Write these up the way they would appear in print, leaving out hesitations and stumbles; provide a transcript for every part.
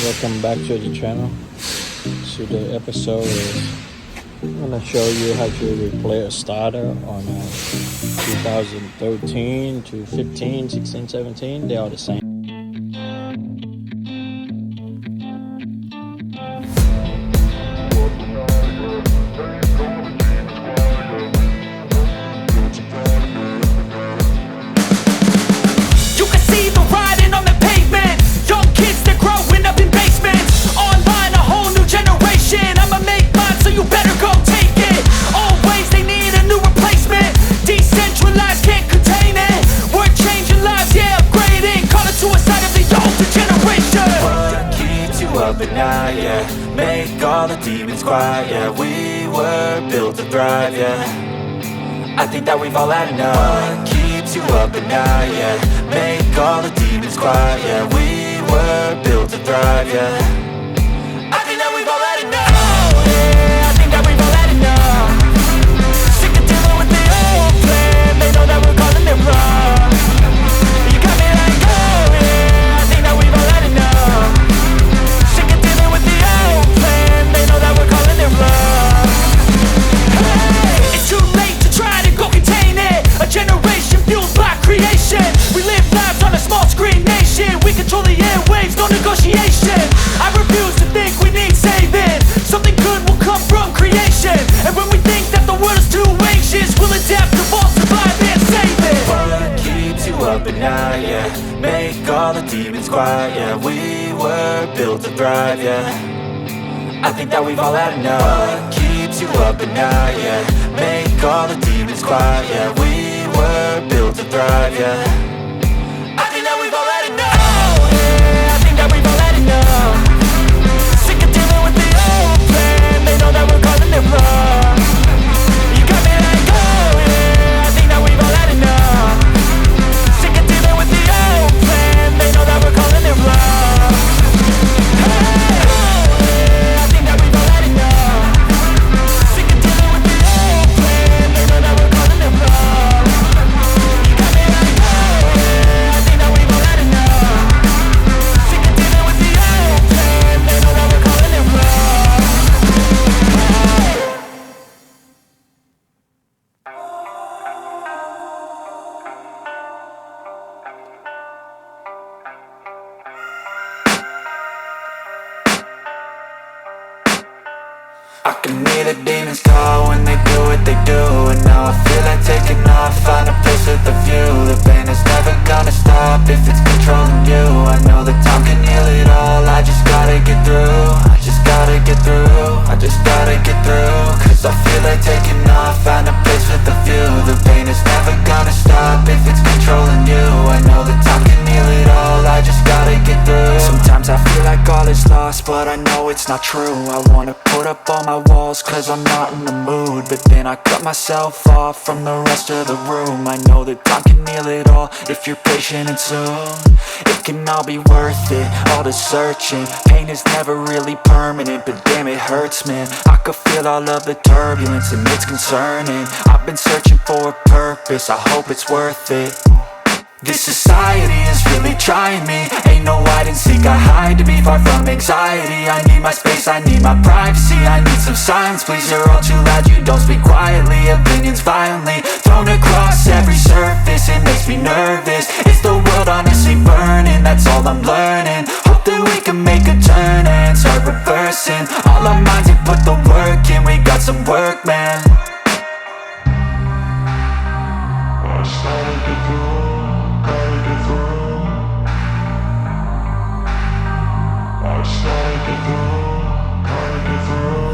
Welcome back to the channel. So the episode is I'm gonna show you how to replay a starter on 2013 to 15, 16, 17. They are the same. But now, yeah, make all the demons quiet, yeah. We were built to thrive, yeah. I think that we've all had enough. What keeps you up at night, yeah. Make all the demons quiet, yeah. We were built to thrive, yeah. I think that we've all had enough. Oh, yeah, I think that we've all had enough. Sick of dealing with the old plan. They know that we're calling it wrong. You got me like, oh, yeah, I think that we've all had enough. They know that we're calling it wrong. Hey, it's too late to try to go contain it. A generation fueled by creation. We live lives on a small screen nation. We control the airwaves, no negotiation. I refuse to think we need saving. Something good will come from creation. And when we think that the world is too anxious, we'll adapt, evolve, survive and save it. What keeps you up at night, yeah. Make all the demons quiet, yeah. We were built to thrive, yeah. I think that we've all had enough. What keeps you up at night, yeah. Make all the demons quiet, yeah. We were built to thrive, yeah. I think that we've all had enough. Oh, yeah, I think that we've all had enough. Sick of dealing with the old plan. They know that we're calling it wrong. You got me like, oh, yeah, I think that we've all had enough. Sick of dealing with the old plan. They know that we're calling it wrong. I can hear the demons call when they do what they do. And now I feel like taking off, find a place with a view. The pain is never gonna stop if it's controlling you. I know that time can heal it all, I just gotta get through. I just gotta get through, I just gotta get through. Cause I feel like taking off, find a place with a view. The pain is never gonna stop if it's controlling you. I know that time can heal it all, I just gotta get through. Sometimes I feel like all is lost, but I know it's not true. I wanna put up all my walls cause I'm not in the mood. But then I cut myself off from the rest of the room. I know that time can heal it all if you're patient and soon. It can all be worth it, all the searching. Pain is never really permanent, but damn it hurts, man. I could feel all of the turbulence and it's concerning. I've been searching for a purpose, I hope it's worth it. This society is really trying me. Ain't no hide and seek, I hide to be far from anxiety. I need my space, I need my privacy. I need some silence, please, you're all too loud. You don't speak quietly, opinions violently thrown across every surface. It makes me nervous, is the world honestly burning? That's all I'm learning. Hope that we can make a turn and start reversing all our minds and put the work in. We got some work, man. I started to grow.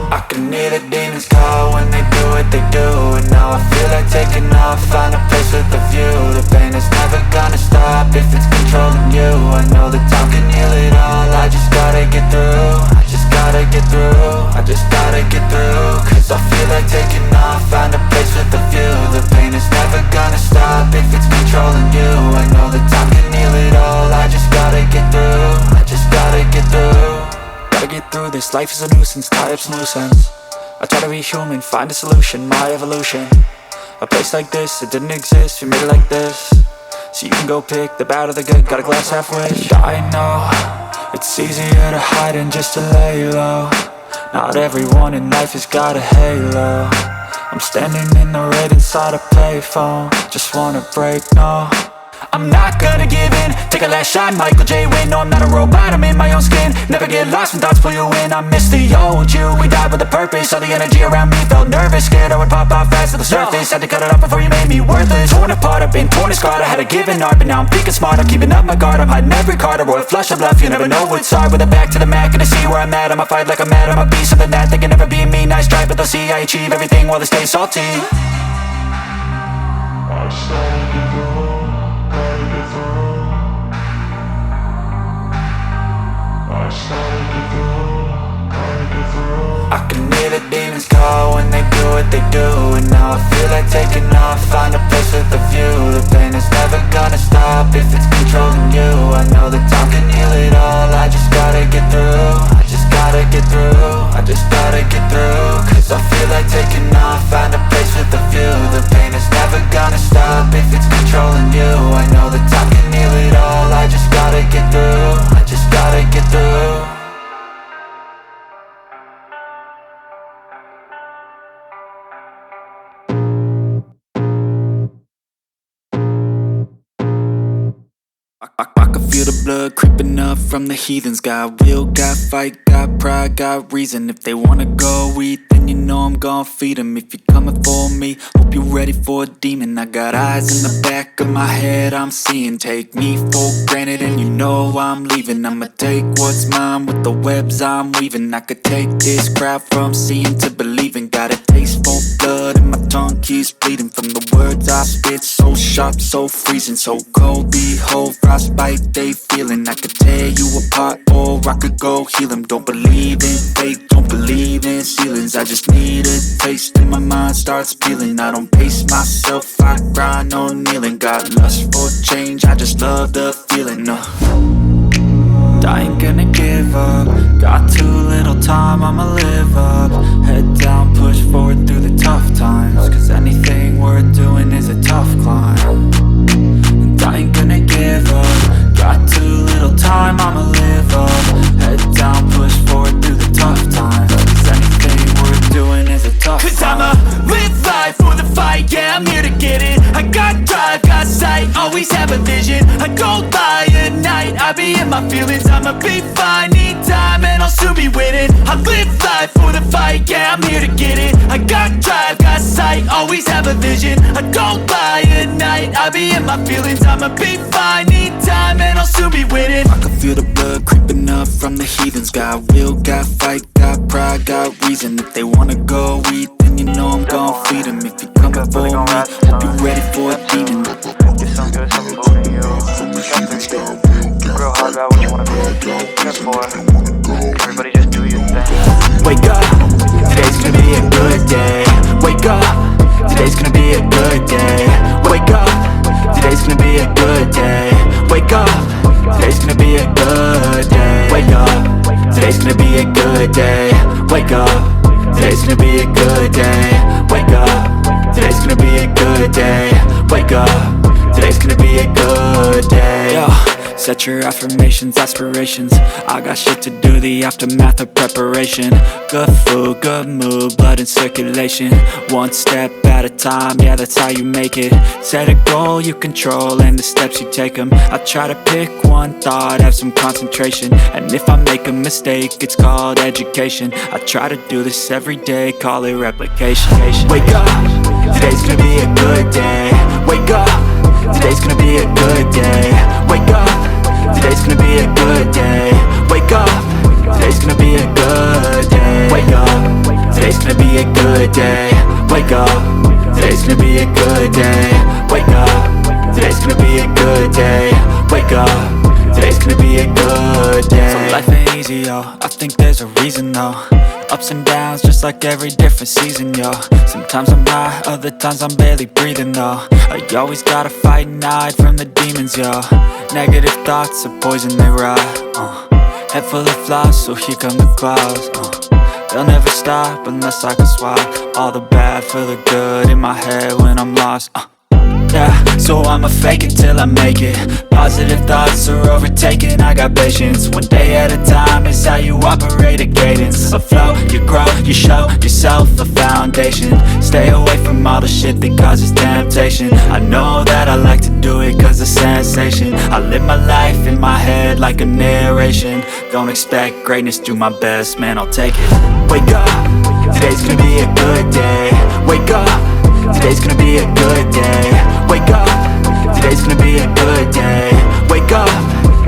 I can hear the demons call when they do what they do. And now I feel like taking off, find a place with a view. The pain is never gonna stop if it's controlling you. I know that time can heal it all, I just gotta get through. I just gotta get through, I just gotta get through. Cause I feel like taking off, find a place with a view. The pain is never gonna stop if it's controlling you. I know that time can heal it all, I just gotta get through. I just gotta get through. Gotta get through this, life is a nuisance, tie up some loose ends. I try to be human, find a solution, my evolution. A place like this, it didn't exist, we made it like this. So you can go pick the bad or the good, got a glass half wish. I know It's easier to hide than just to lay low. Not everyone in life has got a halo. I'm standing in the red inside a payphone. Just wanna break, no, I'm not gonna give in. Take a last shot, Michael J. Win. No, I'm not a robot, I'm in my own skin. Never get lost when thoughts pull you in. I miss the old you, we died with a purpose. All the energy around me felt nervous. Scared I would pop out fast to the surface. Had to cut it off before you made me worthless. Torn apart, I've been torn and scarred. I had a given art, but now I'm thinking smart. I'm keeping up my guard, I'm hiding every card. A royal flush of love, you never know what's hard. With a back to the mat, gonna see where I'm at. I'ma fight like I'm mad, I'ma be something that they can never be me. Nice try, but they'll see I achieve everything while they stay salty. I started to go, gotta get through. I started to go, gotta get through. I can hear the demons call when they do what they do. And now I feel like taking off, find a place with a view. The pain is never gonna stop if it's controlling you. I know that time can heal it all, I just gotta get through. I just gotta get through, I just gotta get through. Cause I feel like taking off, find a place with a view. The pain is never gonna stop if it's controlling you. I know that time can heal it all, I just gotta get through. I just gotta get through. I can feel the blood creeping up from the heathens. Got will, got fight, got pride, got reason. If they wanna go eat, then you know I'm gon' feed them. If you're coming for me, hope you're ready for a demon. I got eyes in the back of my head, I'm seeing. Take me for granted and you know I'm leaving. I'ma take what's mine with the webs I'm weaving. I could take this crowd from seeing to believing. Got a taste for blood and my tongue keeps bleeding. From the words I spit, so sharp, so freezing. So cold, behold, frostbite they feeling. I could tear you apart or I could go heal them. Don't believe in fate, don't believe in ceilings. I just need a taste and my mind starts peeling. I don't pace myself, I grind on kneeling. Got lust for change, I just love the feeling. I ain't gonna give up. Got too little time, I'ma live up. Head down, push forward through the tough times. Cause anything worth doing is a tough climb. And I ain't gonna give up. Got too little time, I'ma live up. Head down, push forward through the tough times. Cause anything worth doing is a tough climb. Cause I'ma live life for the fight, yeah, I'm here to get it. I got drive, got sight, always have a vision. I go by at night, I be in my feelings. I'ma be fine, need time and I'll soon be winning. I live life for the fight, yeah, I'm here to get it. I got drive, got sight, always have a vision. I go by at night, I be in my feelings. I'ma be fine, need time and I'll soon be winning. I can feel the blood creeping up from the heathens. Got will, got fight, got pride, got reason. If they wanna go eat, then you know I'm gon' feed them. If you coming for me, hope you ready for a demon. Get some good, some food in you. Real hard about what you wanna be good for. Everybody just do your thing. Wake up, today's gonna be a good day. Wake up, today's gonna be a good day. Wake up, today's gonna be a good day. Wake up, today's gonna be a good day. Wake up, today's gonna be a good day. Wake up, today's gonna be a good day. Wake up, today's gonna be a good day. Wake up, today's gonna be a good day. Yo. Set your affirmations, aspirations. I got shit to do, the aftermath of preparation. Good food, good mood, blood in circulation. One step at a time, yeah, that's how you make it. Set a goal you control and the steps you take them. I try to pick one thought, have some concentration. And if I make a mistake, it's called education. I try to do this every day, call it replication. Wake up, today's gonna be a good day. Wake up, today's gonna be a good day. Wake up, today's gonna be a good day. Wake up, today's gonna be a good day. Wake up, today's gonna be a good day. Wake up, today's gonna be a good day. Wake up, today's gonna be a good day. Wake up, today's gonna be a good day. So life ain't easy, yo, I think there's a reason though. Ups and downs, just like every different season, yo. Sometimes I'm high, other times I'm barely breathing, though. I always gotta fight and hide from the demons, yo. Negative thoughts are poison, they rot, Head full of flies, so here come the clouds, They'll never stop unless I can swap all the bad for the good in my head when I'm lost, Yeah, so I'ma fake it till I make it. Positive thoughts are overtaken, I got patience. One day at a time is how you operate a cadence. A flow, you grow, you show yourself a foundation. Stay away from all the shit that causes temptation. I know that I like to do it cause it's sensation. I live my life in my head like a narration. Don't expect greatness, do my best, man, I'll take it. Wake up, today's gonna be a good day. Wake up, today's gonna be a good day. Wake up, today's gonna be a good day. Wake up,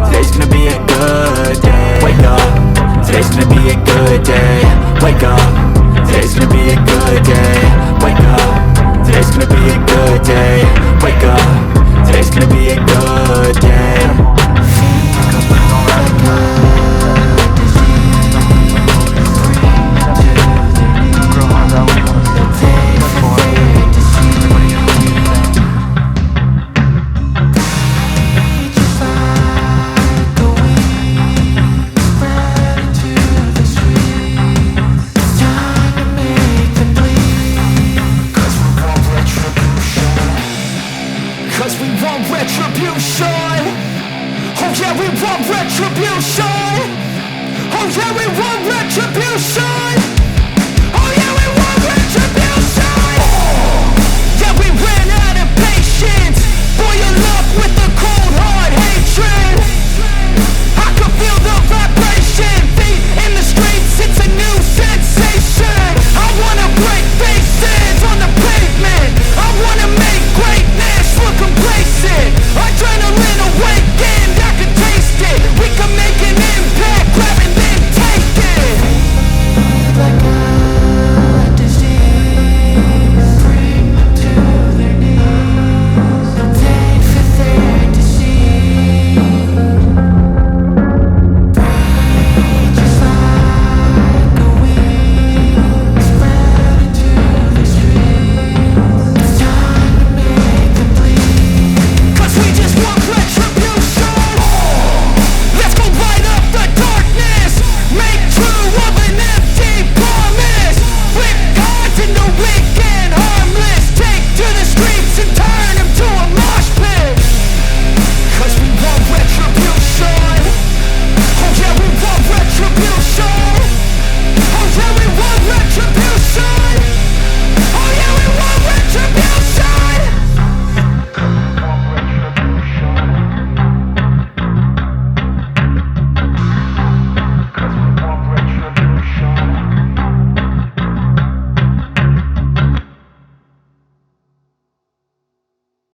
today's gonna be a good day. Wake up, today's gonna be a good day. Wake up, today's gonna be a good day. Wake up, today's gonna be a good day. Wake up, today's gonna be a good day. Cause we want retribution. Oh yeah, we want retribution. Oh yeah, we want retribution.